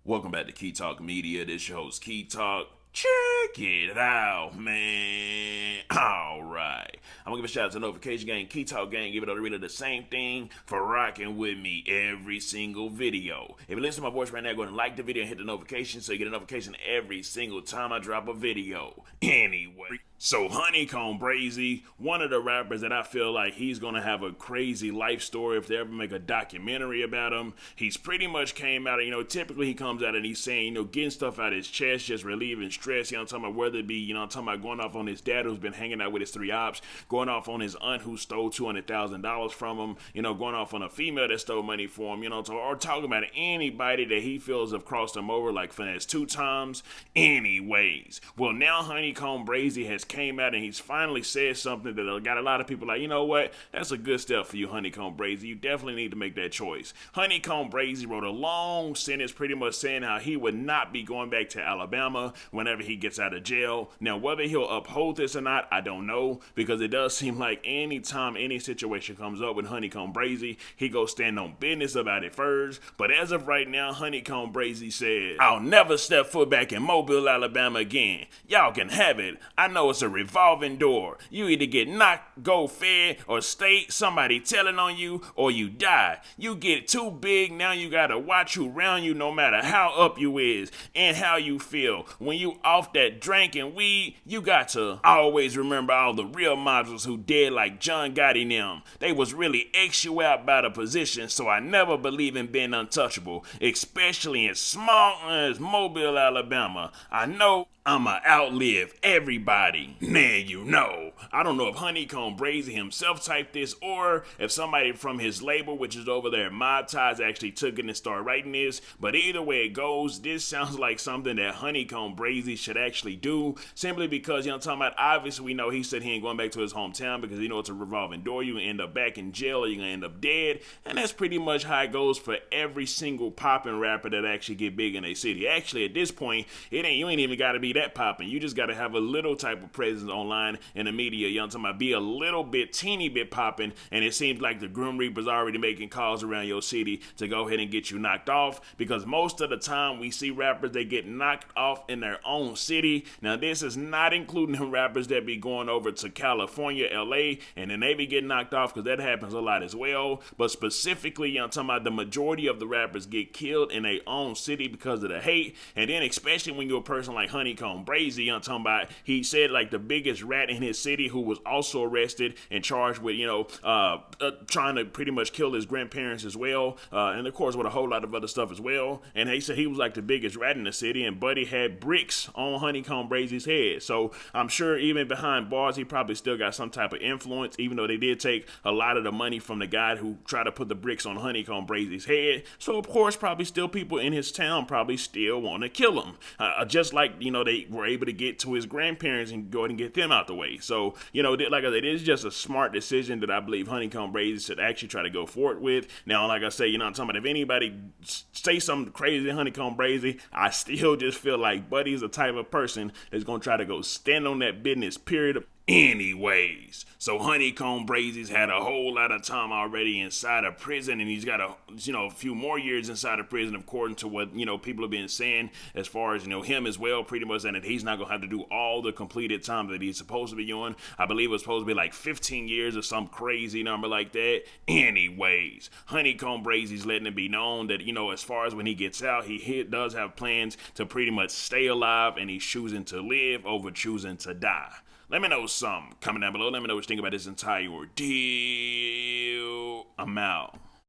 Welcome back to Key Talk Media. This your host, Key Talk. Check it out, man. Alright. I'm gonna give a shout out to Notification Gang, Key Talk Gang, give it all the same thing for rocking with me every single video. If you listen to my voice right now, go ahead and like the video and hit the notification so you get a notification every single time I drop a video. Anyway. So HoneyKomb Brazy, one of the rappers that I feel like he's going to have a crazy life story if they ever make a documentary about him. He's pretty much came out, typically he comes out and he's saying, getting stuff out of his chest, just relieving stress, I'm talking about whether it be, I'm talking about going off on his dad who's been hanging out with his three ops, going off on his aunt who stole $200,000 from him, going off on a female that stole money for him, or talking about anybody that he feels have crossed him over, like finesse 2 times. Anyways, well, now HoneyKomb Brazy has came out and he's finally said something that got a lot of people like, you know what, that's a good step for you, HoneyKomb Brazy. You definitely need to make that choice. HoneyKomb Brazy wrote a long sentence pretty much saying how he would not be going back to Alabama whenever he gets out of jail. Now, whether he'll uphold this or not, I don't know, because it does seem like anytime any situation comes up with HoneyKomb Brazy, he goes stand on business about it first. But as of right now, HoneyKomb Brazy said, I'll never step foot back in Mobile, Alabama again. Y'all can have it. I know it's a revolving door. You either get knocked, go fed, or stay somebody telling on you, or you die. You get too big, now you gotta watch who around you no matter how up you is and how you feel. When you off that drink and weed, you got to always remember all the real models who dead like John Gotti them. They was really X you out by the position, so I never believe in being untouchable, especially in small as Mobile, Alabama. I know I'ma outlive everybody. Man, I don't know if HoneyKomb Brazy himself typed this or if somebody from his label, which is over there, Mob Ties, actually took it and started writing this. But either way it goes, this sounds like something that HoneyKomb Brazy should actually do, simply because, I'm talking about, obviously we know he said he ain't going back to his hometown because it's a revolving door. You can end up back in jail or you're going to end up dead. And that's pretty much how it goes for every single poppin' rapper that actually get big in a city. Actually, at this point, you ain't even got to be that poppin'. You just got to have a little type of presence online in the media. I'm talking about be a little bit, teeny bit poppin', and it seems like the Grim Reaper's already making calls around your city to go ahead and get you knocked off, because most of the time we see rappers, they get knocked off in their own city. Now, this is not including the rappers that be going over to California, LA, and then they be getting knocked off, because that happens a lot as well. But specifically, I'm talking about the majority of the rappers get killed in their own city because of the hate. And then especially when you're a person like HoneyKomb Brazy, I'm talking about, he said like the biggest rat in his city who was also arrested and charged with, trying to pretty much kill his grandparents as well. And of course with a whole lot of other stuff as well. And he said he was like the biggest rat in the city, and Buddy had bricks on HoneyKomb Brazy's head. So I'm sure even behind bars, he probably still got some type of influence, even though they did take a lot of the money from the guy who tried to put the bricks on HoneyKomb Brazy's head. So of course, probably still people in his town probably still want to kill him. Just like, they were able to get to his grandparents and go ahead and get them out the way. So, like I said, it is just a smart decision that I believe HoneyKomb Brazy should actually try to go forward with. Now, like I say, I'm talking about, if anybody say something crazy to HoneyKomb Brazy, I still just feel like Buddy's the type of person that's going to try to go stand on that business, period. Anyways, so HoneyKomb Brazy's had a whole lot of time already inside of prison, and he's got a few more years inside of prison, according to what people have been saying, as far as him as well, pretty much, and that he's not gonna have to do all the completed time that he's supposed to be doing. I believe it was supposed to be like 15 years or some crazy number like that. Anyways, HoneyKomb Brazy's letting it be known that as far as when he gets out, he does have plans to pretty much stay alive, and he's choosing to live over choosing to die. Let me know something. Comment down below. Let me know what you think about this entire ordeal. I'm out.